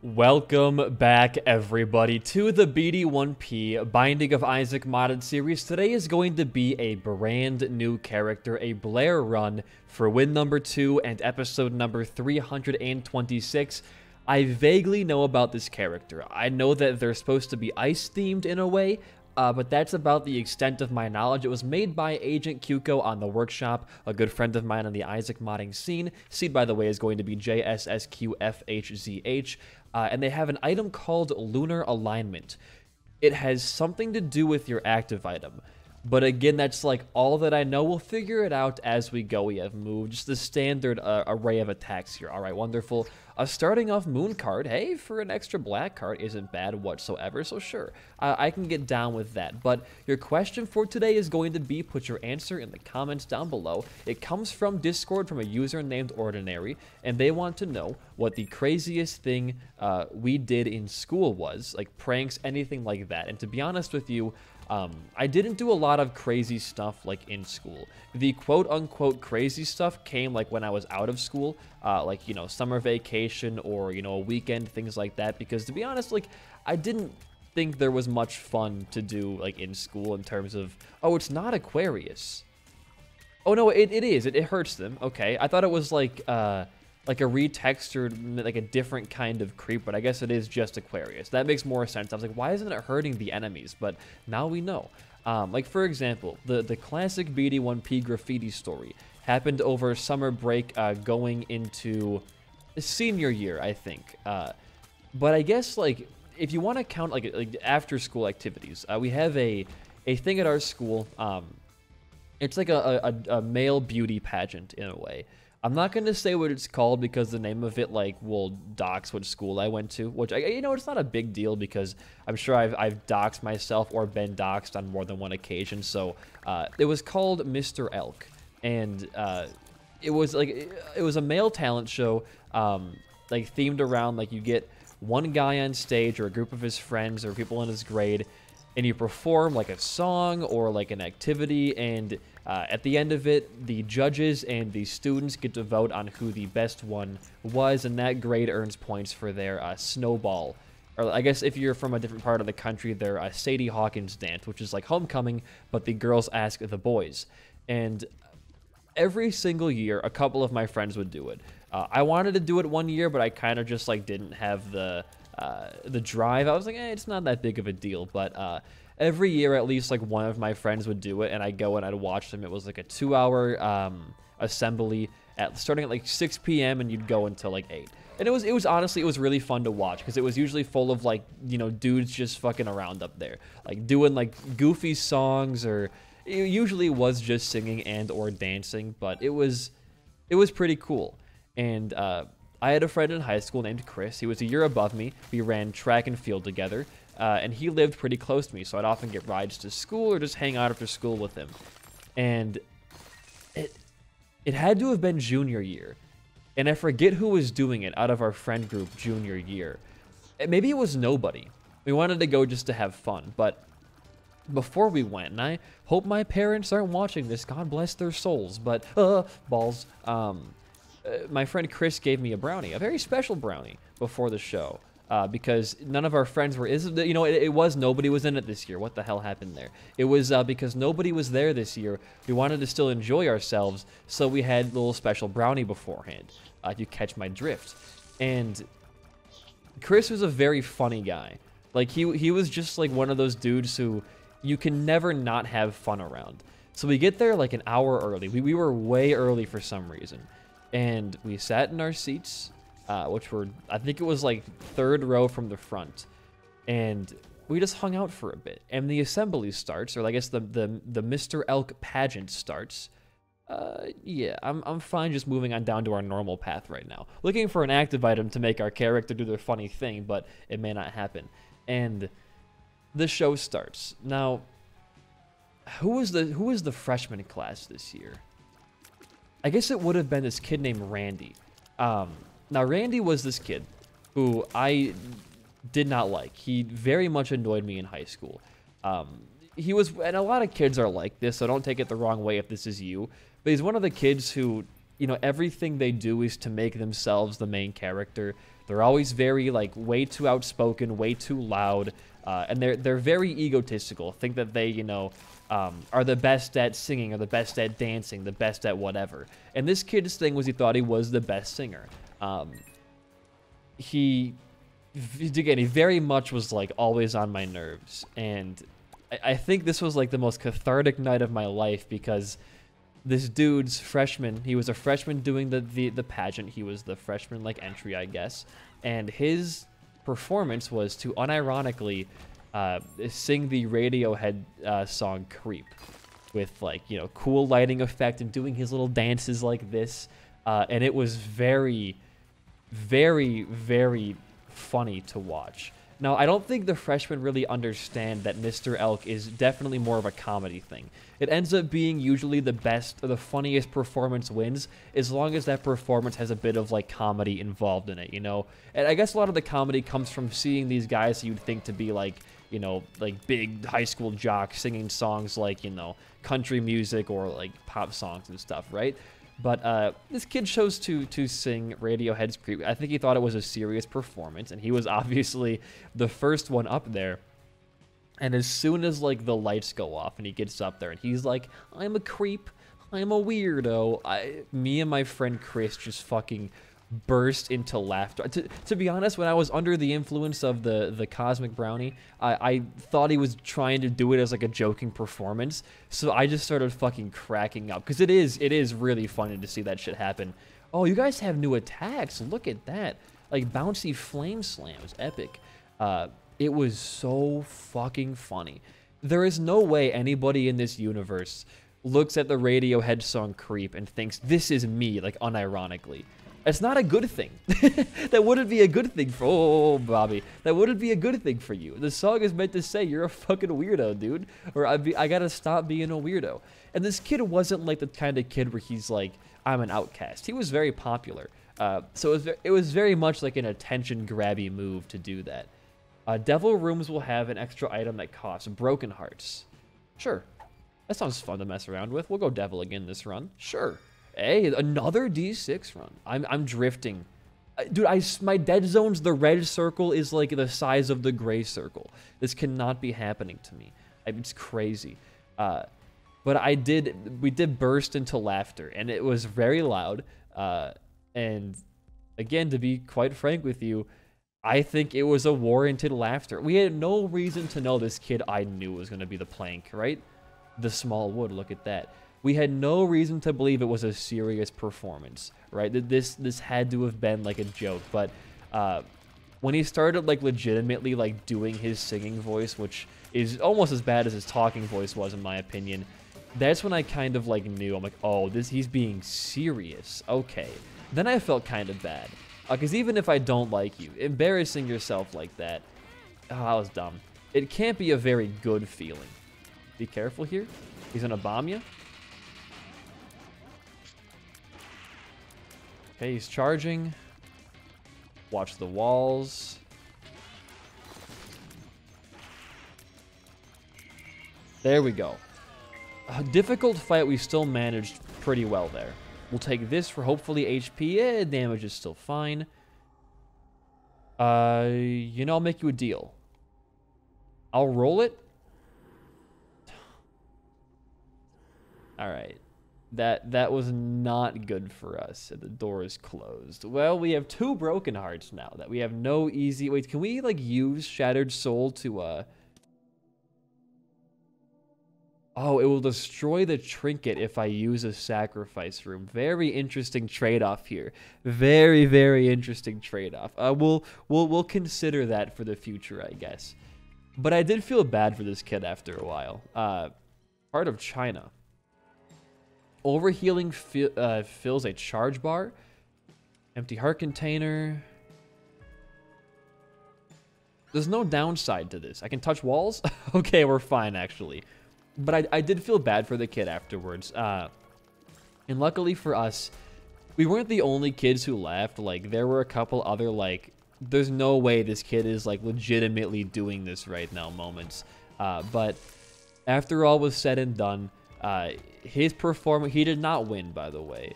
Welcome back, everybody, to the BD1P Binding of Isaac modded series. Today is going to be a brand new character, a BLAIRE run for win number 2 and episode number 326. I vaguely know about this character. I know that they're supposed to be ice-themed in a way, but that's about the extent of my knowledge. It was made by Agent Cuco on the workshop, a good friend of mine on the Isaac modding scene. Seed, by the way, is going to be JSSQFHZH. And they have an item called Lunar Alignment. It has something to do with your active item. But again, that's like all that I know. We'll figure it out as we go. We have moved, just the standard array of attacks here. All right, wonderful. Starting off Moon card. Hey, for an extra black card isn't bad whatsoever, so sure. I can get down with that. But your question for today is going to be, put your answer in the comments down below. It comes from Discord from a user named Ordinary, and they want to know what the craziest thing we did in school was, like pranks, anything like that. And to be honest with you, I didn't do a lot of crazy stuff like in school. The quote-unquote crazy stuff came like when I was out of school, like, you know, summer vacation or, you know, a weekend, things like that. Because to be honest, like, I didn't think there was much fun to do like in school in terms of, oh, it's not Aquarius. Oh, no, it is. It hurts them. Okay. I thought it was like a retextured, like a different kind of creep, but I guess it is just Aquarius. That makes more sense. I was like, why isn't it hurting the enemies? But now we know. Like, for example, the classic BD1P graffiti story happened over summer break going into senior year, I think. But I guess, like, if you want to count, like after-school activities, we have a thing at our school. It's like a male beauty pageant, in a way. I'm not going to say what it's called because the name of it, like, will dox which school I went to, which, you know, it's not a big deal because I'm sure I've doxed myself or been doxed on more than one occasion. So it was called Mr. Elk, and it was a male talent show, like themed around, like, you get one guy on stage or a group of his friends or people in his grade, and you perform like a song or like an activity, and at the end of it, the judges and the students get to vote on who the best one was, and that grade earns points for their snowball. Or I guess if you're from a different part of the country, their Sadie Hawkins dance, which is like homecoming, but the girls ask the boys. And every single year, a couple of my friends would do it. I wanted to do it one year, but I kind of just like didn't have the drive. I was like, it's not that big of a deal. But every year, at least like one of my friends would do it, and I'd go and I'd watch them. It was like a 2-hour assembly starting at like 6 p.m. and you'd go until like 8. And it was honestly, it was really fun to watch because it was usually full of like, you know, dudes just fucking around up there, like doing like goofy songs, or it usually was just singing and or dancing, but it was pretty cool. And I had a friend in high school named Chris. He was a year above me. We ran track and field together, and he lived pretty close to me, so I'd often get rides to school or just hang out after school with him. And it had to have been junior year, and I forget who was doing it out of our friend group junior year. Maybe it was nobody. We wanted to go just to have fun, but before we went, and I hope my parents aren't watching this, God bless their souls, but balls. My friend Chris gave me a brownie, a very special brownie, before the show, because none of our friends were, you know, it was nobody was in it this year. What the hell happened there? It was because nobody was there this year. We wanted to still enjoy ourselves, so we had a little special brownie beforehand, if you catch my drift. And Chris was a very funny guy. Like, he was just like one of those dudes who you can never not have fun around. So we get there like an hour early. We were way early for some reason. And we sat in our seats, which were, I think it was like 3rd row from the front. And we just hung out for a bit. And the assembly starts, or I guess the Mr. Elk pageant starts. Yeah, I'm fine just moving on down to our normal path right now. Looking for an active item to make our character do their funny thing, but it may not happen. And the show starts. Now, who was the freshman class this year? I guess it would have been this kid named Randy. Now, Randy was this kid who I did not like. He very much annoyed me in high school. He was, and a lot of kids are like this, so don't take it the wrong way if this is you, but he's one of the kids who, you know, everything they do is to make themselves the main character. They're always very, like, way too outspoken, way too loud, and they're very egotistical. Think that they, you know, are the best at singing, or the best at dancing, the best at whatever. And this kid's thing was he thought he was the best singer. He very much was, like, always on my nerves. And I think this was, like, the most cathartic night of my life, because this dude's freshman, he was a freshman doing the pageant. He was the freshman, like, entry, I guess. And his performance was to unironically sing the Radiohead song Creep with, like, you know, cool lighting effect and doing his little dances like this. And it was very, very, very funny to watch. Now, I don't think the freshmen really understand that Mr. Elk is definitely more of a comedy thing. It ends up being usually the best or the funniest performance wins, as long as that performance has a bit of, like, comedy involved in it, you know? And I guess a lot of the comedy comes from seeing these guys you'd think to be, like, you know, like, big high school jocks singing songs like, you know, country music or, like, pop songs and stuff, right? But this kid chose to sing Radiohead's Creep. I think he thought it was a serious performance, and he was obviously the first one up there. And as soon as, like, the lights go off and he gets up there and he's like, I'm a creep, I'm a weirdo, me and my friend Chris just fucking burst into laughter. To be honest, when I was under the influence of the Cosmic Brownie, I thought he was trying to do it as, like, a joking performance, so I just started fucking cracking up, because it is really funny to see that shit happen. Oh, you guys have new attacks, look at that, like bouncy flame slams, epic. It was so fucking funny. There is no way anybody in this universe looks at the Radiohead song Creep and thinks, this is me, like, unironically. It's not a good thing. That wouldn't be a good thing for... Oh, Bobby. That wouldn't be a good thing for you. The song is meant to say you're a fucking weirdo, dude. Or I gotta stop being a weirdo. And this kid wasn't, like, the kind of kid where he's like, I'm an outcast. He was very popular. So it was very much like an attention-grabby move to do that. Devil Rooms will have an extra item that costs Broken Hearts. Sure. That sounds fun to mess around with. We'll go Devil again this run. Sure. Hey, another D6 run. I'm drifting. Dude, my dead zones, the red circle is, like, the size of the gray circle. This cannot be happening to me. It's crazy. But we did burst into laughter, and it was very loud. And again, to be quite frank with you, I think it was a warranted laughter. We had no reason to know this kid I knew was going to be the plank, right? The small wood, look at that. We had no reason to believe it was a serious performance, right? This had to have been, like, a joke. But when he started, like, legitimately, like, doing his singing voice, which is almost as bad as his talking voice was, in my opinion, that's when I kind of, like, knew. I'm like, oh, he's being serious. Okay. Then I felt kind of bad. Because even if I don't like you, embarrassing yourself like that, oh, that was dumb. It can't be a very good feeling. Be careful here. He's gonna bomb you. Okay, he's charging. Watch the walls. There we go. A difficult fight, we still managed pretty well there. We'll take this for hopefully HP. Damage is still fine. You know, I'll make you a deal. I'll roll it. Alright. That was not good for us. The door is closed. Well, we have 2 broken hearts now. That we have no easy... Wait, can we, like, use Shattered Soul to, Oh, it will destroy the trinket if I use a sacrifice room. Very interesting trade-off here. Very, very interesting trade-off. We'll consider that for the future, I guess. But I did feel bad for this kid after a while. Part of China. Overhealing fills a charge bar. Empty heart container. There's no downside to this. I can touch walls? Okay, we're fine, actually. But I did feel bad for the kid afterwards. And luckily for us, we weren't the only kids who left. Like, there were a couple other, like, there's no way this kid is, like, legitimately doing this right now moments. But after all was said and done, his performance, he did not win, by the way.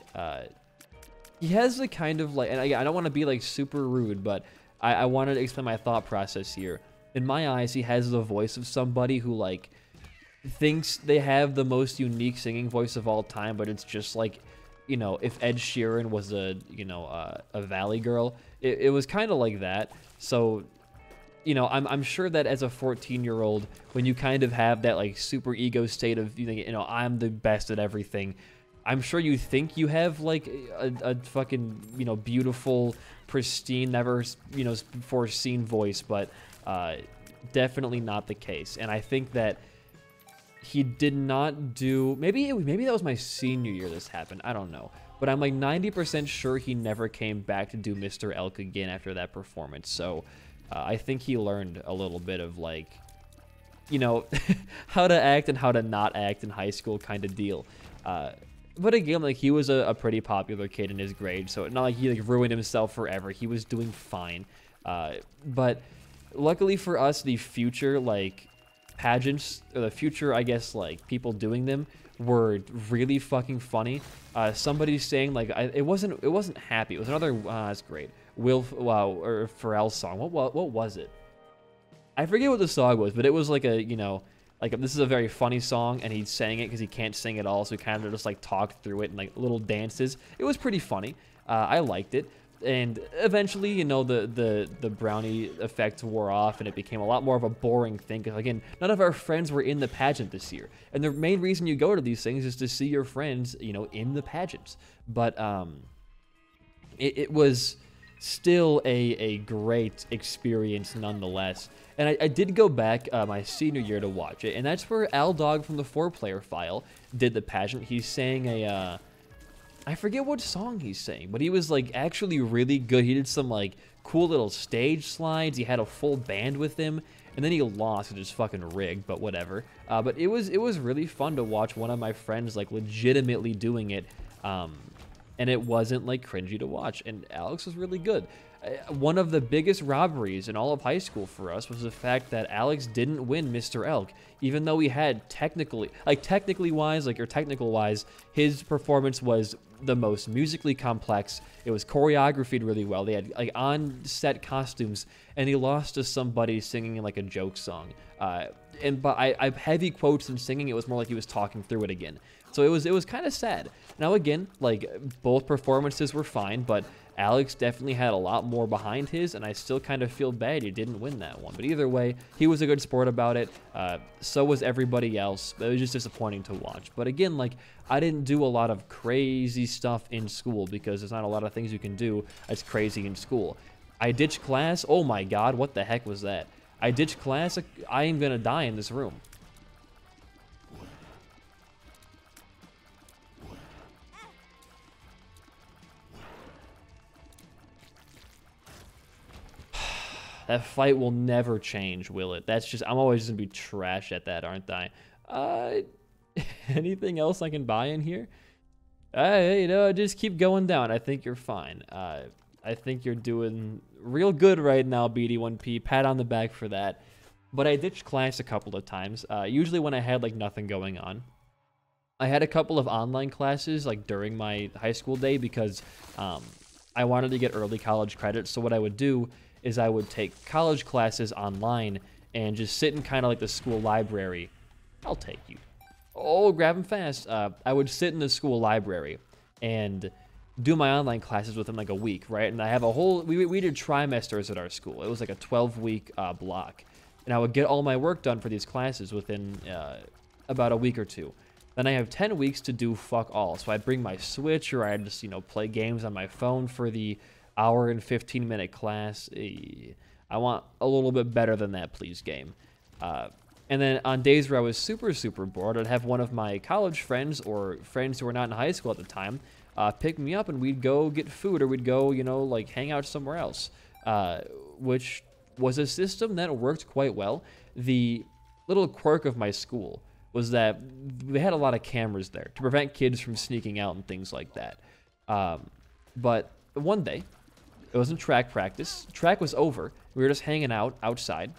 He has the kind of, like, and I don't want to be, like, super rude, but I wanted to explain my thought process here. In my eyes, he has the voice of somebody who, like, thinks they have the most unique singing voice of all time, but it's just like, you know, if Ed Sheeran was a, you know, a Valley girl, it was kind of like that. So, you know, I'm sure that as a 14-year-old, when you kind of have that, like, super ego state of, you know, I'm the best at everything, I'm sure you think you have, like, a fucking, you know, beautiful, pristine, never, you know, before seen voice, but definitely not the case. And I think that he did not do, maybe that was my senior year this happened, I don't know. But I'm like 90% sure he never came back to do Mr. Elk again after that performance. So I think he learned a little bit of, like, you know, how to act and how to not act in high school kind of deal. But again, like, he was a pretty popular kid in his grade, so not like he, like, ruined himself forever. He was doing fine. But luckily for us, the future, like, pageants, or the future, I guess, like, people doing them were really fucking funny. Somebody saying, like, it wasn't Happy. It was another, that's great. Or Pharrell's song. What was it? I forget what the song was, but it was like a, you know, like, this is a very funny song, and he sang it because he can't sing at all, so he kind of just, like, talked through it and, like, little dances. It was pretty funny. I liked it. And eventually, you know, the brownie effect wore off, and it became a lot more of a boring thing. Because, again, none of our friends were in the pageant this year. And the main reason you go to these things is to see your friends, you know, in the pageants. But it was still a great experience nonetheless. And I did go back my senior year to watch it, and that's where Al Dog from the 4-Player File did the pageant. He sang a, I forget what song he's sang, but he was, like, actually really good. He did some, like, cool little stage slides. He had a full band with him, and then he lost. It was fucking rigged, but whatever. But it was really fun to watch one of my friends, like, legitimately doing it, and it wasn't, like, cringy to watch. And Alex was really good. One of the biggest robberies in all of high school for us was the fact that Alex didn't win Mr. Elk, even though he had technical wise, his performance was the most musically complex. It was choreographed really well. They had, like, on-set costumes, and he lost to somebody singing, like, a joke song. But I heavy quotes in singing. It was more like he was talking through it again. So it was kind of sad. Now, again, like, both performances were fine, but Alex definitely had a lot more behind his, and I still kind of feel bad he didn't win that one. But either way, he was a good sport about it. So was everybody else. It was just disappointing to watch. But again, like, I didn't do a lot of crazy stuff in school because there's not a lot of things you can do that's crazy in school. I ditched class. Oh my God, what the heck was that? I ditched class. I am gonna die in this room. That fight will never change, will it? That's just, I'm always gonna be trash at that, aren't I? Anything else I can buy in here? You know, just keep going down. I think you're fine. I think you're doing real good right now, BD1P. Pat on the back for that. But I ditched class a couple of times, usually when I had, like, nothing going on. I had a couple of online classes, like, during my high school day because I wanted to get early college credits. So what I would do is I would take college classes online and just sit in kind of like the school library. I'll take you. Oh, grab him fast. I would sit in the school library and do my online classes within like a week, right? And I have a whole, we did trimesters at our school. It was like a 12-week block. And I would get all my work done for these classes within about a week or two. Then I have 10 weeks to do fuck all. So I'd bring my Switch, or I'd just, you know, play games on my phone for the hour and 15-minute class. I want a little bit better than that, please, game. And then on days where I was super, super bored, I'd have one of my college friends or friends who were not in high school at the time pick me up, and we'd go get food, or we'd go, you know, like hang out somewhere else, which was a system that worked quite well. The little quirk of my school was that we had a lot of cameras there to prevent kids from sneaking out and things like that. But one day, it wasn't track practice. Track was over. We were just hanging out outside.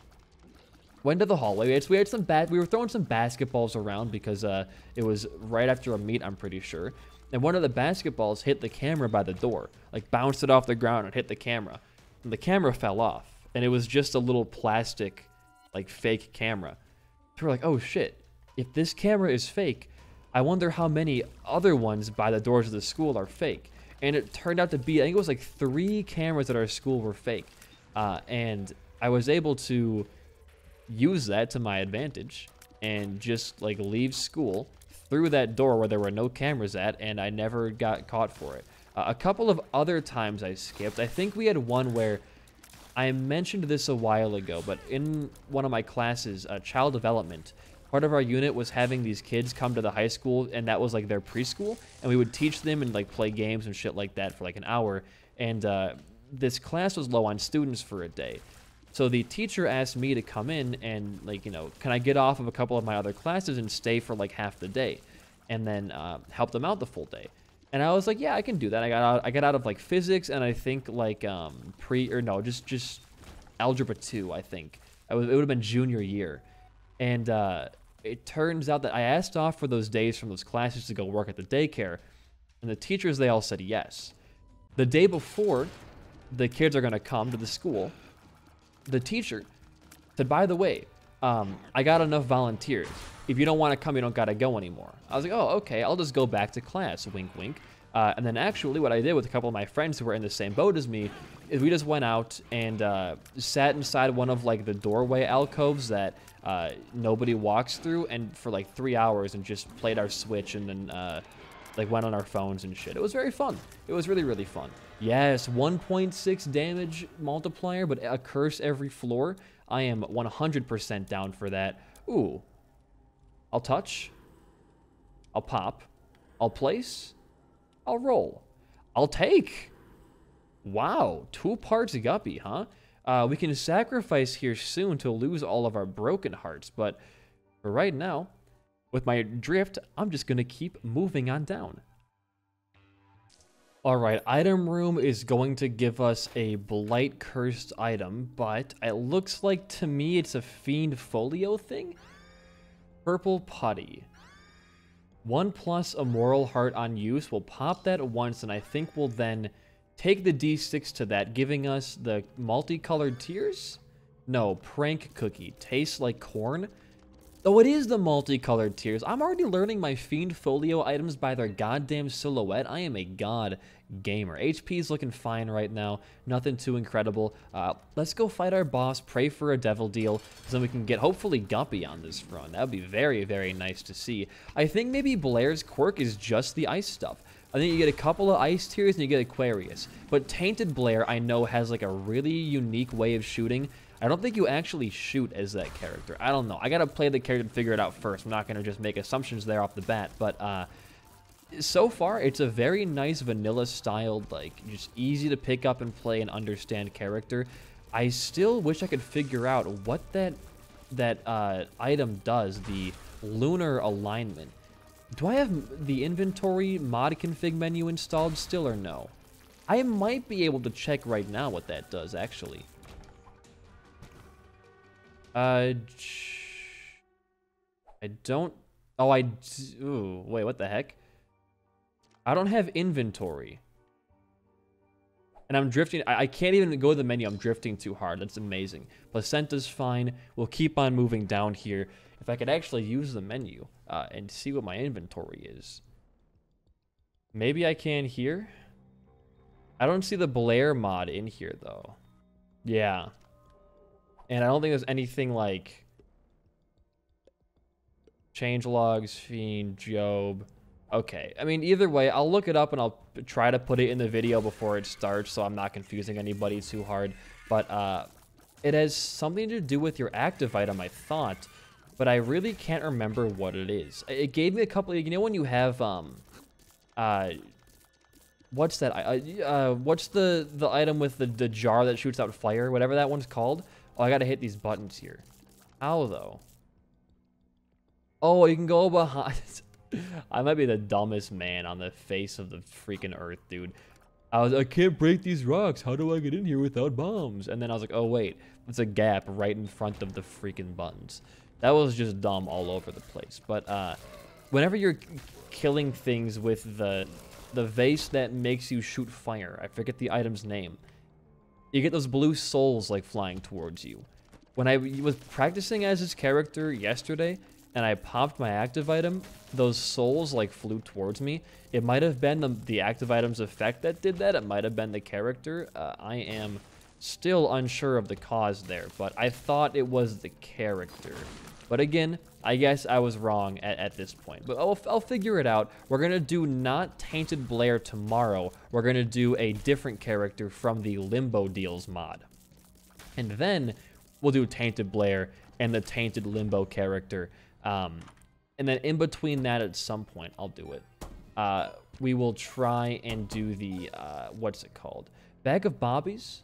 Went to the hallway. We were throwing some basketballs around because it was right after a meet, I'm pretty sure. And one of the basketballs hit the camera by the door, like bounced it off the ground and hit the camera. and the camera fell off, and it was just a little plastic, like, fake camera. So we're like, oh shit, if this camera is fake, I wonder how many other ones by the doors of the school are fake. And it turned out to be, I think it was like 3 cameras at our school were fake. And I was able to use that to my advantage and just like leave school through that door where there were no cameras at, and I never got caught for it. A couple of other times I skipped. I think we had one where I mentioned this a while ago, but in one of my classes, child development, part of our unit was having these kids come to the high school, and that was like their preschool, and we would teach them and like play games and shit like that for like an hour. And this class was low on students for a day. So the teacher asked me to come in and, like, you know, can I get off of a couple of my other classes and stay for like half the day, and then help them out the full day. And I was like, yeah, I can do that. I got out of like physics and I think like just algebra 2. I think it would have been junior year, and it turns out that I asked off for those days from those classes to go work at the daycare, and the teachers, they all said yes. The day before the kids are gonna come to the school, the teacher said, by the way, I got enough volunteers. If you don't want to come, you don't got to go anymore. I was like, oh, okay, I'll just go back to class, wink, wink. And then actually what I did with a couple of my friends who were in the same boat as me is we just went out and sat inside one of like the doorway alcoves that nobody walks through, and for like 3 hours, and just played our Switch, and then like went on our phones and shit. It was very fun. It was really, really fun. Yes, 1.6 damage multiplier, but a curse every floor. I am 100% down for that. Ooh. I'll touch. I'll pop. I'll place. I'll roll. I'll take. Wow, 2 parts guppy, huh? We can sacrifice here soon to lose all of our broken hearts, but for right now, with my drift, I'm just gonna keep moving on down. Alright, item room is going to give us a blight cursed item, but it looks like to me it's a Fiendfolio thing? Purple putty. 1+ a moral heart on use. We'll pop that once, and I think we'll then take the D6 to that, giving us the multicolored tears? No, prank cookie. Tastes like corn. Oh, it is the multicolored tears. I'm already learning my Fiendfolio items by their goddamn silhouette. I am a god gamer. HP is looking fine right now. Nothing too incredible. Let's go fight our boss, pray for a devil deal, so then we can get, hopefully, Guppy on this run. That would be very, very nice to see. I think maybe Blaire's quirk is just the ice stuff. I think you get a couple of ice tears and you get Aquarius. But Tainted Blaire, I know, has like a really unique way of shooting. I don't think you actually shoot as that character. I don't know. I gotta play the character to figure it out first. I'm not gonna just make assumptions there off the bat. But so far, it's a very nice vanilla-styled, like, just easy to pick up and play and understand character. I still wish I could figure out what that item does, the lunar alignment. Do I have the inventory mod config menu installed still or no? I might be able to check right now what that does, actually. I don't... Oh, ooh, wait, what the heck? I don't have inventory. And I'm drifting... I can't even go to the menu. I'm drifting too hard. That's amazing. Placenta's fine. We'll keep on moving down here. If I could actually use the menu and see what my inventory is. Maybe I can here? I don't see the BLAIRE mod in here, though. Yeah. And I don't think there's anything like changelogs, Fiend, Job. Okay, I mean, either way, I'll look it up and I'll try to put it in the video before it starts so I'm not confusing anybody too hard. But it has something to do with your active item, I thought, but I really can't remember what it is. It gave me a couple, you know when you have, what's that? What's the item with the jar that shoots out fire, whatever that one's called? Oh, I gotta hit these buttons here. How, though? Oh, you can go behind... I might be the dumbest man on the face of the freaking earth, dude. I can't break these rocks. How do I get in here without bombs? And then I was like, oh, wait. There's a gap right in front of the freaking buttons. That was just dumb all over the place. But whenever you're killing things with the vase that makes you shoot fire, I forget the item's name. you get those blue souls like flying towards you. When I was practicing as this character yesterday and I popped my active item, those souls like flew towards me. It might have been the active item's effect that did that. It might have been the character. I am still unsure of the cause there, but I thought it was the character. But again, I guess I was wrong at this point. But I'll figure it out. We're going to do not Tainted Blair tomorrow. We're going to do a different character from the Limbo Deals mod. And then we'll do Tainted Blair and the Tainted Limbo character. And then in between that at some point, I'll do it. We will try and do the, what's it called? Bag of Bobbies?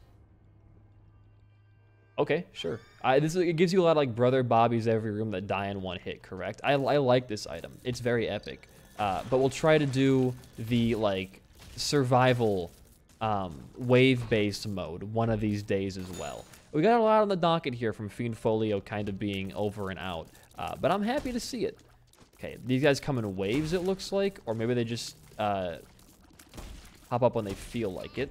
Okay, sure. It gives you a lot of like Brother Bobbies every room that die in one hit, correct? I like this item. It's very epic. But we'll try to do the like survival wave-based mode one of these days as well. We got a lot on the docket here from Fiendfolio kind of being over and out. But I'm happy to see it. Okay, these guys come in waves, it looks like. Or maybe they just pop up when they feel like it.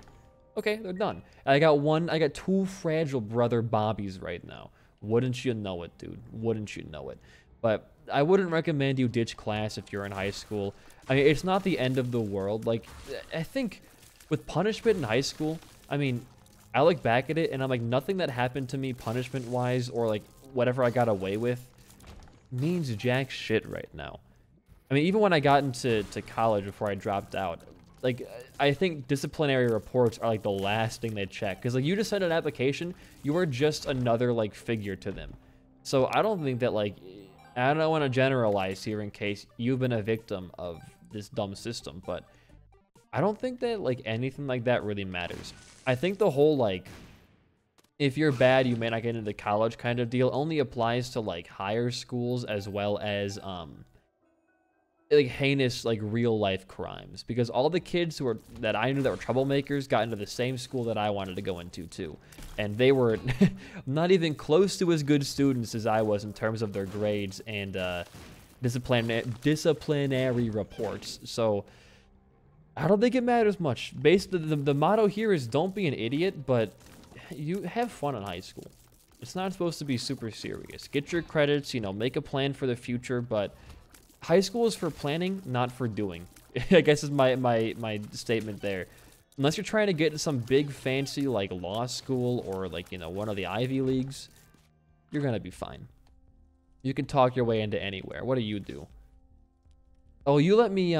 Okay, they're done. I got 2 fragile Brother Bobbies right now. Wouldn't you know it, dude? Wouldn't you know it? But I wouldn't recommend you ditch class if you're in high school. I mean, it's not the end of the world. Like, I think with punishment in high school, I mean, I look back at it and I'm like, nothing that happened to me punishment-wise or like whatever I got away with means jack shit right now. I mean, even when I got into college before I dropped out, like, I think disciplinary reports are, like, the last thing they check. Because, like, you just send an application, you are just another, like, figure to them. So I don't think that, like, I don't want to generalize here in case you've been a victim of this dumb system. But I don't think that, like, anything like that really matters. I think the whole, like, if you're bad, you may not get into college kind of deal only applies to, like, higher schools as well as, like heinous like real life crimes, because all the kids that I knew that were troublemakers got into the same school that I wanted to go into too, and they were not even close to as good students as I was in terms of their grades and disciplinary reports. So I don't think it matters much. The motto here is don't be an idiot, but you have fun in high school. It's not supposed to be super serious. Get your credits, you know, make a plan for the future, but high school is for planning, not for doing. I guess is my statement there. Unless you're trying to get into some big fancy like law school or like, you know, one of the Ivy Leagues, you're gonna be fine. You can talk your way into anywhere. What do you do? Oh, you let me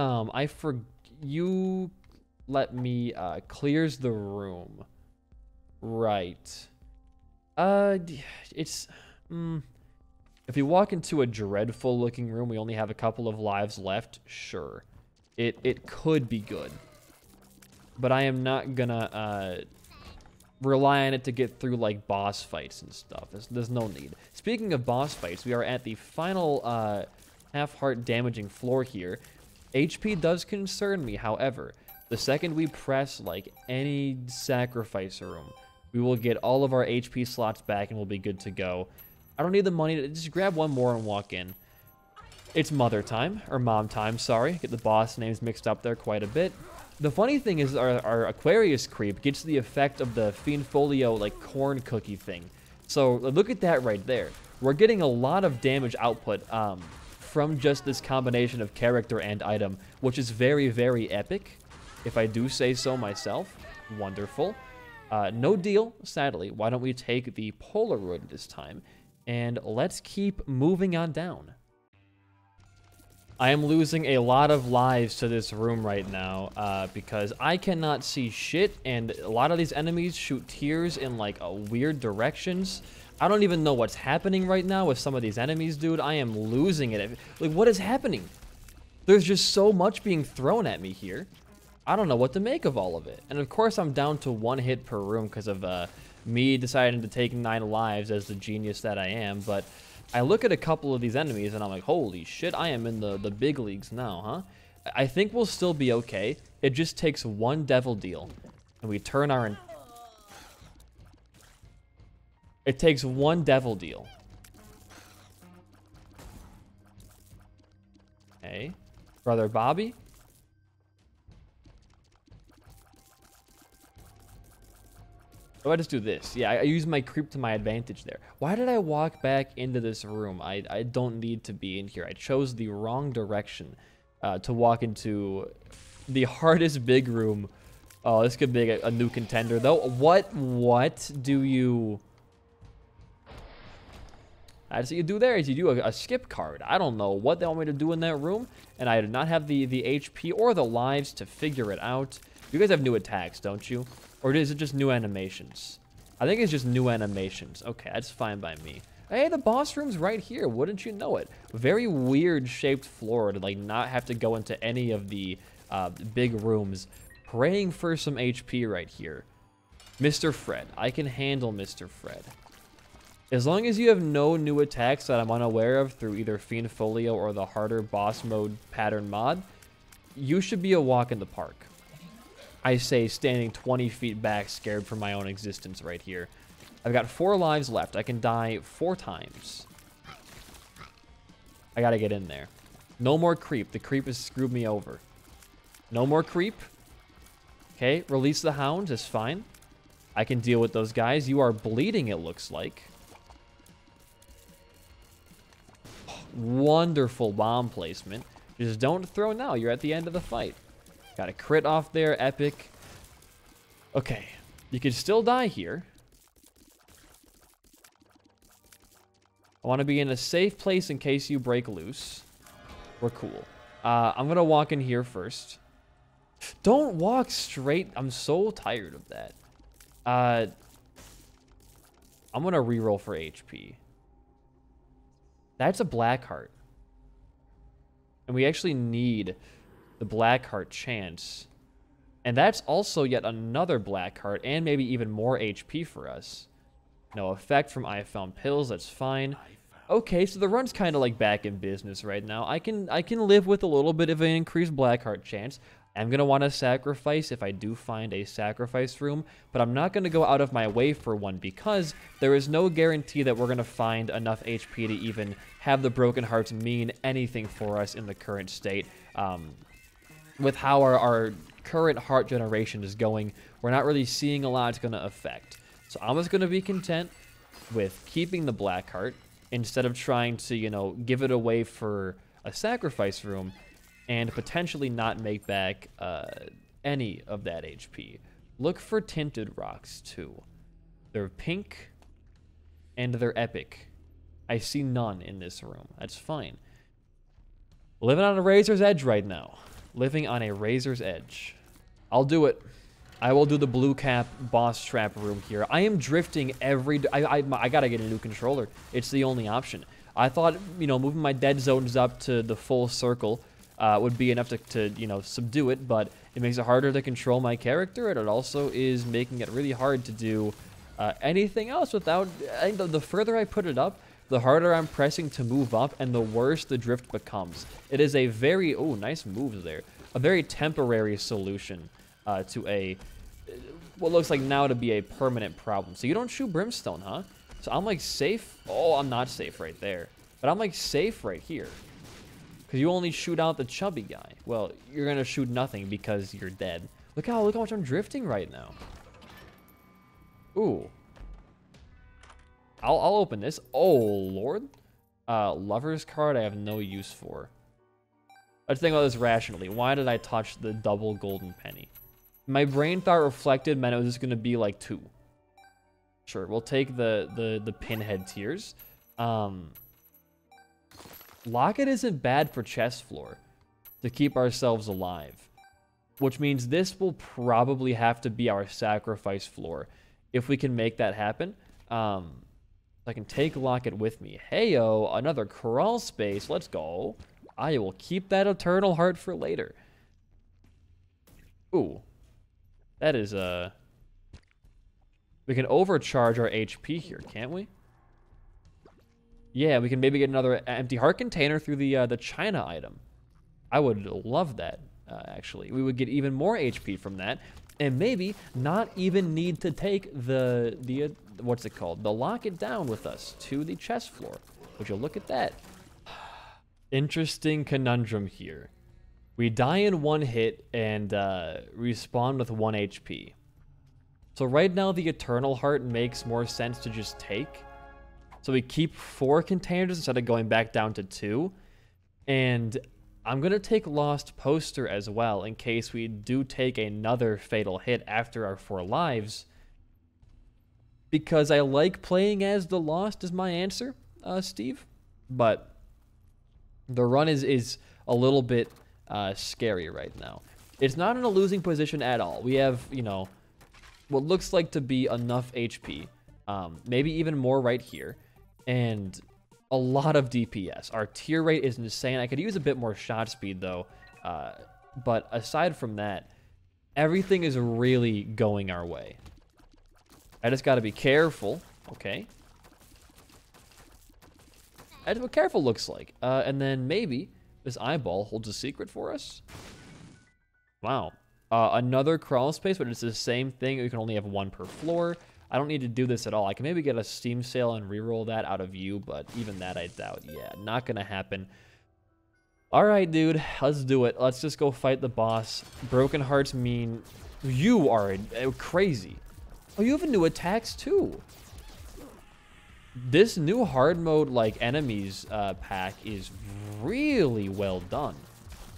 you let me clears the room. Right. It's if you walk into a dreadful looking room, we only have a couple of lives left, sure. It could be good. But I am not gonna rely on it to get through like boss fights and stuff. There's no need. Speaking of boss fights, we are at the final half-heart damaging floor here. HP does concern me, however. The second we press like any sacrifice room, we will get all of our HP slots back and we'll be good to go. I don't need the money to just grab one more and walk in. It's mother time, or mom time, sorry. Get the boss names mixed up there quite a bit. The funny thing is our Aquarius creep gets the effect of the Fiendfolio like corn cookie thing. So look at that right there. We're getting a lot of damage output from just this combination of character and item, which is very, very epic, if I do say so myself. Wonderful. No deal, sadly. Why don't we take the Polaroid this time? And let's keep moving on down. I am losing a lot of lives to this room right now because I cannot see shit, and a lot of these enemies shoot tears in like weird directions. I don't even know what's happening right now with some of these enemies, dude. I am losing it. Like, what is happening? There's just so much being thrown at me here. I don't know what to make of all of it. And of course, I'm down to 1 hit per room because of me deciding to take 9 lives as the genius that I am. But I look at a couple of these enemies and I'm like, holy shit, I am in the big leagues now, huh? I think we'll still be okay. It just takes 1 devil deal. And we turn our... It takes 1 devil deal. Okay. Brother Bobby? Oh, I just do this. Yeah, I use my creep to my advantage there. Why did I walk back into this room? I don't need to be in here. I chose the wrong direction to walk into the hardest big room. Oh, this could be a new contender, though. What do you... That's what you do there is you do a skip card. I don't know what they want me to do in that room, and I do not have the HP or the lives to figure it out. You guys have new attacks, don't you? Or is it just new animations? I think it's just new animations. Okay, that's fine by me. Hey, the boss room's right here. Wouldn't you know it? Very weird shaped floor to like not have to go into any of the big rooms. Praying for some HP right here. Mr. Fred. I can handle Mr. Fred. As long as you have no new attacks that I'm unaware of through either Fiendfolio or the harder boss mode pattern mod, you should be a walk in the park. I say standing 20 feet back, scared for my own existence right here. I've got 4 lives left. I can die 4 times. I gotta get in there. No more creep. The creep has screwed me over. No more creep. Okay, release the hounds. It's fine. I can deal with those guys. You are bleeding, it looks like. Wonderful bomb placement. Just don't throw now. You're at the end of the fight. Got a crit off there. Epic. Okay. You can still die here. I want to be in a safe place in case you break loose. We're cool. I'm going to walk in here first. Don't walk straight. I'm so tired of that. I'm going to reroll for HP. That's a black heart. And we actually need the black heart chance. And that's also yet another black heart and maybe even more HP for us. No effect from I found pills, that's fine. Okay, so the run's kind of like back in business right now. I can live with a little bit of an increased black heart chance. I'm going to want to sacrifice if I do find a sacrifice room, but I'm not going to go out of my way for one because there is no guarantee that we're going to find enough HP to even have the broken hearts mean anything for us in the current state. With how our current heart generation is going, we're not really seeing a lot it's going to affect. So I'm just going to be content with keeping the black heart instead of trying to, you know, give it away for a sacrifice room and potentially not make back any of that HP. Look for tinted rocks, too. They're pink, and they're epic. I see none in this room. That's fine. Living on a razor's edge right now. Living on a razor's edge. I'll do it. I will do the blue cap boss trap room here. I am drifting every... I gotta get a new controller. It's the only option. I thought, you know, moving my dead zones up to the full circle would be enough to, you know, subdue it, but it makes it harder to control my character, and it also is making it really hard to do anything else without... I think the further I put it up, the harder I'm pressing to move up, and the worse the drift becomes. It is a very... Oh, nice moves there. A very temporary solution to a... what looks like now to be a permanent problem. So you don't shoot brimstone, huh? So I'm like safe. Oh, I'm not safe right there. But I'm like safe right here. Because you only shoot out the chubby guy. Well, you're going to shoot nothing because you're dead. Look how much I'm drifting right now. Ooh. I'll open this. Oh, Lord. Lover's card I have no use for. Let's think about this rationally. Why did I touch the double golden penny? My brain thought reflected meant it was just going to be like 2. Sure, we'll take the pinhead tears. Locket isn't bad for chest floor to keep ourselves alive. Which means this will probably have to be our sacrifice floor. If we can make that happen. I can take Locket with me. Heyo, another crawl space. Let's go. I will keep that eternal heart for later. Ooh. That is, we can overcharge our HP here, can't we? Yeah, we can maybe get another empty heart container through the China item. I would love that, actually. We would get even more HP from that, and maybe not even need to take the what's it called? The locket down with us to the chest floor. Would you look at that? Interesting conundrum here. We die in 1 hit and respawn with 1 HP. So right now, the Eternal Heart makes more sense to just take. So we keep 4 containers instead of going back down to 2. And I'm going to take Lost Poster as well in case we do take another fatal hit after our 4 lives. Because I like playing as the Lost is my answer, Steve. But the run is a little bit scary right now. It's not in a losing position at all. We have, you know, what looks like to be enough HP. Maybe even more right here. And a lot of DPS. Our tier rate is insane. I could use a bit more shot speed, though. But aside from that, everything is really going our way. I just got to be careful. Okay. That's what careful looks like. And then maybe this eyeball holds a secret for us. Wow. Another crawl space, but it's the same thing. You can only have 1 per floor. I don't need to do this at all. I can maybe get a Steam sale and reroll that out of view, but even that I doubt. Yeah, not going to happen. All right, dude. Let's do it. Let's just go fight the boss. Broken hearts mean you are crazy. Oh, you have a new attacks too. This new hard mode like enemies pack is really well done.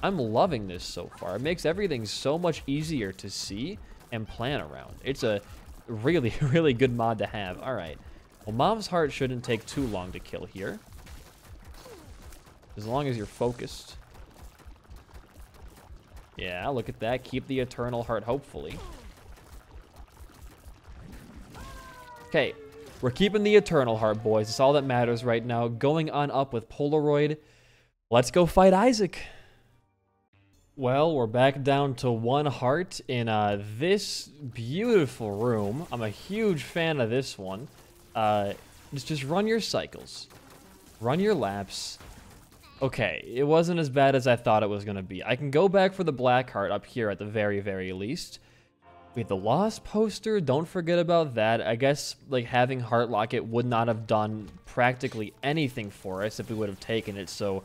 I'm loving this so far. It makes everything so much easier to see and plan around. It's a really, really good mod to have. All right. Well, Mom's Heart shouldn't take too long to kill here. As long as you're focused. Yeah, look at that. Keep the Eternal Heart, hopefully. Okay, we're keeping the Eternal Heart, boys. It's all that matters right now. Going on up with Polaroid. Let's go fight Isaac. Well, we're back down to 1 heart in this beautiful room. I'm a huge fan of this one. Just run your cycles. Run your laps. Okay, it wasn't as bad as I thought it was going to be. I can go back for the black heart up here at the very, very least. We have the Lost Poster. Don't forget about that. I guess like having Heart Locket would not have done practically anything for us if we would have taken it. So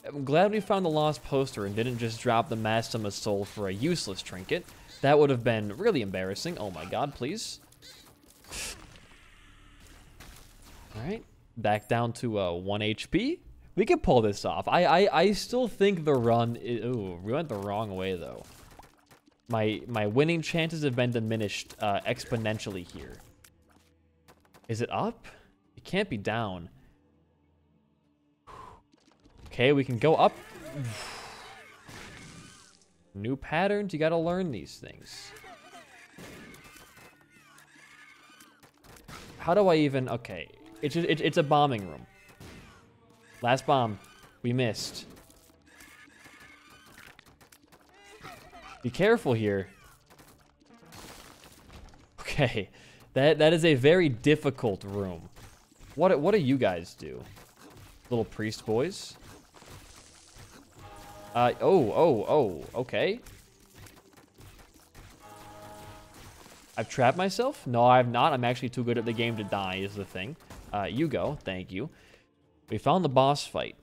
I'm glad we found the Lost Poster and didn't just drop the Mastima Soul for a useless trinket. That would have been really embarrassing. Oh my god, please. Alright, back down to 1 HP. We can pull this off. I still think the run is... Ooh, we went the wrong way, though. My winning chances have been diminished exponentially here. Is it up? It can't be down. Okay, we can go up. New patterns, you gotta learn these things. How do I even... Okay, it's a bombing room. Last bomb. We missed. Be careful here. Okay, that is a very difficult room. What do you guys do? Little priest boys? Okay. I've trapped myself? No, I've not. I'm actually too good at the game to die is the thing. You go. Thank you. We found the boss fight.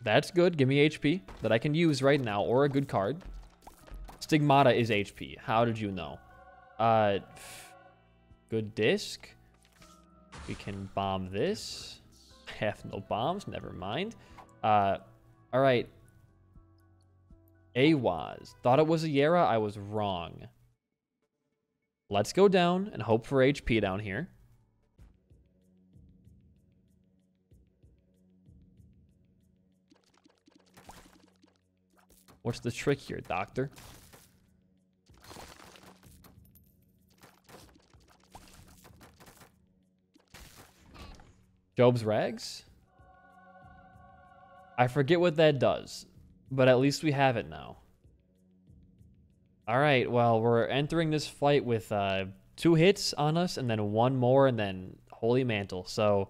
That's good. Give me HP that I can use right now, or a good card. Stigmata is HP. How did you know? Good disc. We can bomb this. I have no bombs. Never mind. All right. Awaz. Thought it was a Yera. I was wrong. Let's go down and hope for HP down here. What's the trick here, Doctor? Job's Rags? I forget what that does, but at least we have it now. Alright, well, we're entering this fight with 2 hits on us, and then 1 more, and then Holy Mantle. So,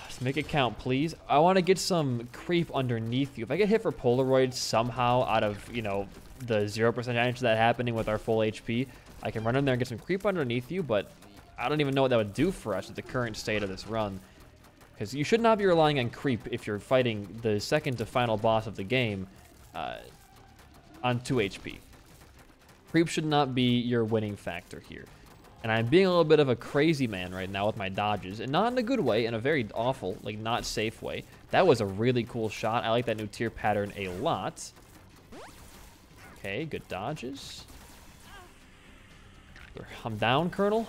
let's make it count, please. I want to get some creep underneath you. If I get hit for Polaroid somehow out of, you know, the 0% chance of that happening with our full HP, I can run in there and get some creep underneath you, but I don't even know what that would do for us at the current state of this run. Because you should not be relying on creep if you're fighting the second to final boss of the game on 2 HP. Creep should not be your winning factor here. And I'm being a little bit of a crazy man right now with my dodges. And not in a good way, in a very awful, like not safe way. That was a really cool shot. I like that new tier pattern a lot. Okay, good dodges. I'm down, Colonel.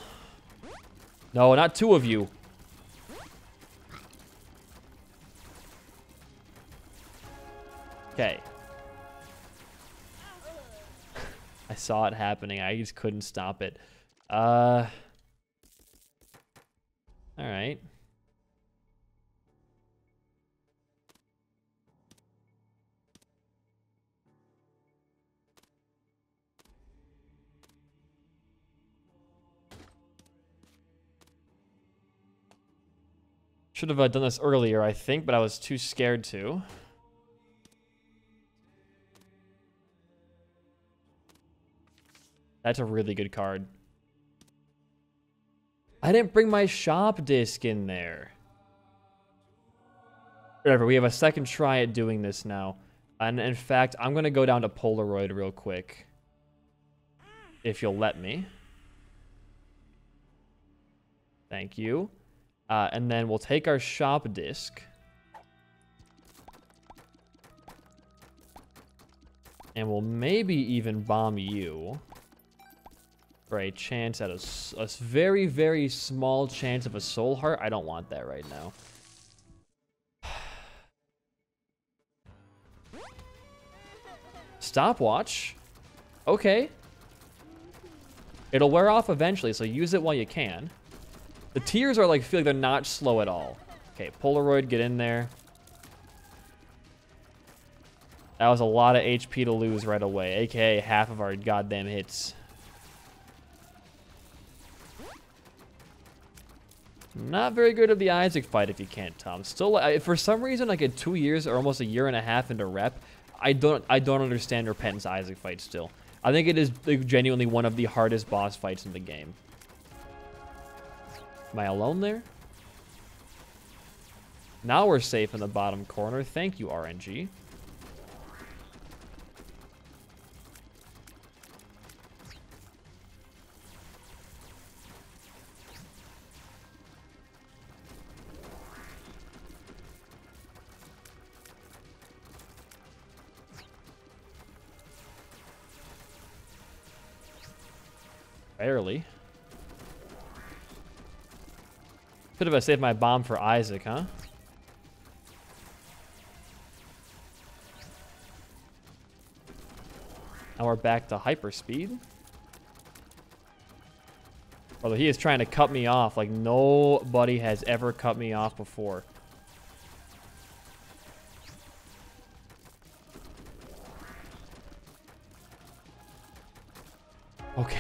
No, not two of you. Okay. I saw it happening. I just couldn't stop it. All right. Should have done this earlier, I think, but I was too scared to. That's a really good card. I didn't bring my shop disc in there. Whatever, we have a second try at doing this now. And in fact, I'm going to go down to Polaroid real quick. If you'll let me. Thank you. And then we'll take our shop disc. And we'll maybe even bomb you. For a chance at a very, very small chance of a soul heart. I don't want that right now. Stopwatch. Okay. It'll wear off eventually, so use it while you can. The tears are like, feel like they're not slow at all. Okay, Polaroid, get in there. That was a lot of HP to lose right away, aka half of our goddamn hits. Not very good at the Isaac fight if you can't tell. I'm still, for some reason, like at 2 years or almost a year and a half into rep, I don't understand Repentance Isaac fight still. I think it is genuinely one of the hardest boss fights in the game. Am I alone there? Now we're safe in the bottom corner. Thank you, RNG. Barely. Could have saved my bomb for Isaac, huh? Now we're back to hyperspeed. Although he is trying to cut me off like nobody has ever cut me off before. Okay.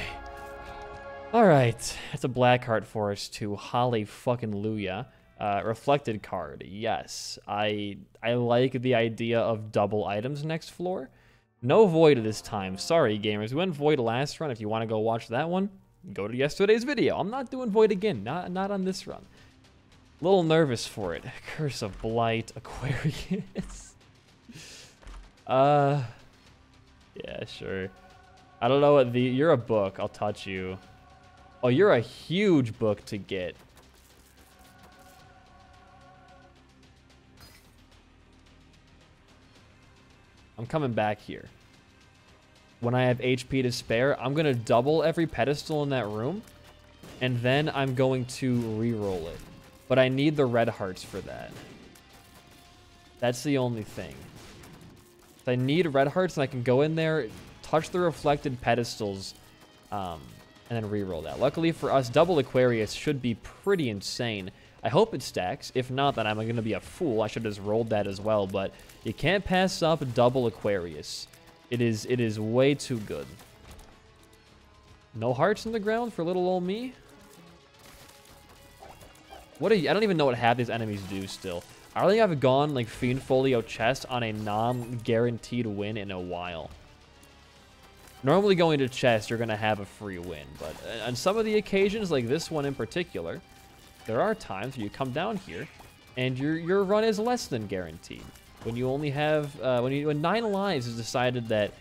Alright, that's a black heart for us too. Holly fucking Luya. Reflected card, yes. I like the idea of double items next floor. No void this time. Sorry, gamers. We went void last run. If you want to go watch that one, go to yesterday's video. I'm not doing void again. Not on this run. A little nervous for it. Curse of Blight, Aquarius. Yeah, sure. I don't know what you're a book. I'll touch you. Oh, you're a huge book to get. I'm coming back here. When I have HP to spare, I'm going to double every pedestal in that room. And then I'm going to re-roll it. But I need the red hearts for that. That's the only thing. I need red hearts and I can go in there, touch the reflected pedestals, and then re-roll that. Luckily for us, double Aquarius should be pretty insane. I hope it stacks. If not, then I'm going to be a fool. I should have just rolled that as well, but you can't pass up double Aquarius. It is way too good. No hearts in the ground for little old me? What are you? I don't even know what half these enemies do still. I don't think I've gone like Fiendfolio chest on a non-guaranteed win in a while. Normally going to chest, you're going to have a free win, but on some of the occasions, like this one in particular, there are times where you come down here and your run is less than guaranteed. When you only have, when 9 lives is decided that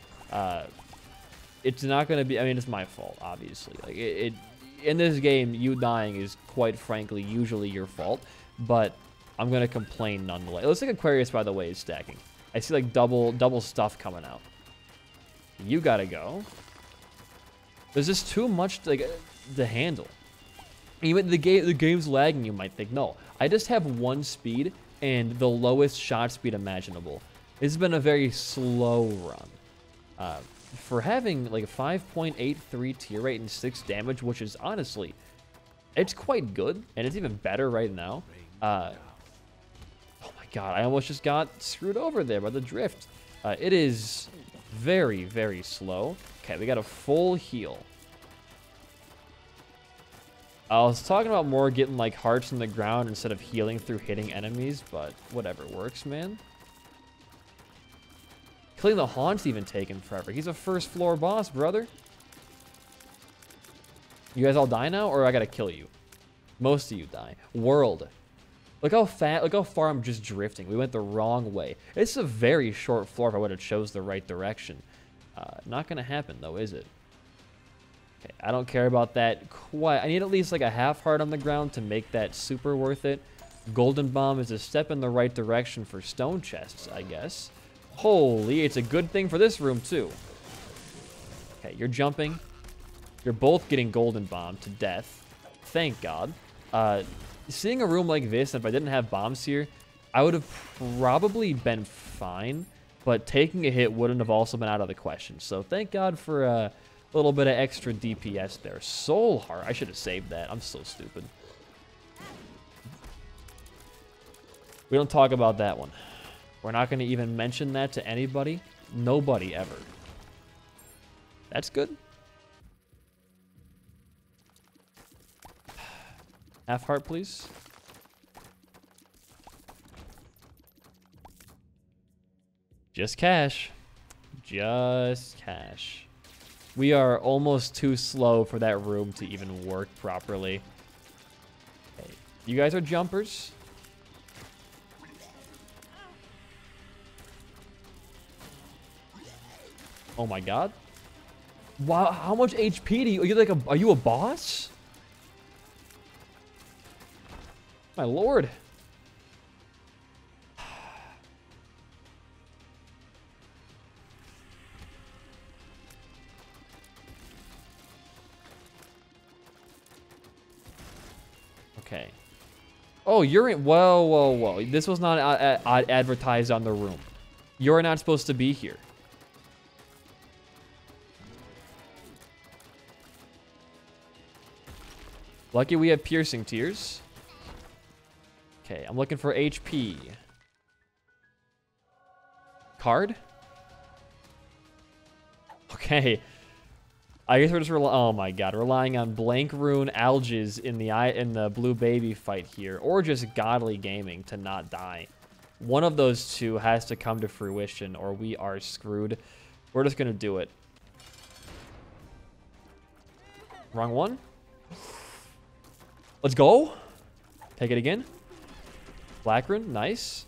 it's not going to be, I mean, it's my fault, obviously. Like, in this game, you dying is, quite frankly, usually your fault. But I'm going to complain nonetheless. It looks like Aquarius, by the way, is stacking. I see, like, double stuff coming out. You got to go. There's just too much to handle. Even the game's lagging, you might think. No, I just have 1 speed and the lowest shot speed imaginable. It's been a very slow run. For having like a 5.83 tier rate and 6 damage, which is honestly, it's quite good, and it's even better right now. Oh my god, I almost just got screwed over there by the drift. It is very, very slow. Okay, we got a full heal. I was talking about more getting like hearts in the ground instead of healing through hitting enemies, but whatever works, man. Killing the Haunt's even taking forever. He's a first floor boss, brother. You guys all die now, or I gotta kill you? Most of you die. World. Look how far I'm just drifting. We went the wrong way. It's a very short floor if I would have chose the right direction. Not gonna happen though, is it? Okay, I don't care about that quite. I need at least like a half heart on the ground to make that super worth it. Golden Bomb is a step in the right direction for stone chests, I guess. Holy, it's a good thing for this room too. Okay, you're jumping. You're both getting Golden Bomb to death. Thank God. Seeing a room like this, if I didn't have bombs here, I would have probably been fine, but taking a hit wouldn't have also been out of the question. So thank God for a little bit of extra DPS there. Soul Heart. I should have saved that. I'm so stupid. We don't talk about that one. We're not going to even mention that to anybody. Nobody ever. That's good. Half heart, please. Just cash. Just cash. We are almost too slow for that room to even work properly. Okay. You guys are jumpers. Oh my god. Wow, how much HP do you... Are you a boss? My lord. Okay. Oh, you're in... Whoa, whoa, whoa. This was not advertised on the room. You're not supposed to be here. Lucky we have piercing tears. Okay, I'm looking for HP. Card? Okay. I guess we're just oh my god, relying on blank rune alges in the blue baby fight here, or just godly gaming to not die. One of those two has to come to fruition, or we are screwed. We're just gonna do it. Wrong one. Let's go. Take it again. Black rune, nice.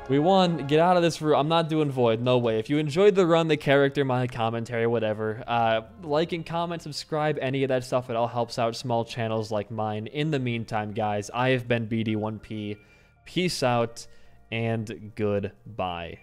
We won. Get out of this room. I'm not doing Void. No way. If you enjoyed the run, the character, my commentary, whatever, like and comment, subscribe, any of that stuff. It all helps out small channels like mine. In the meantime, guys, I have been BD1P. Peace out and goodbye.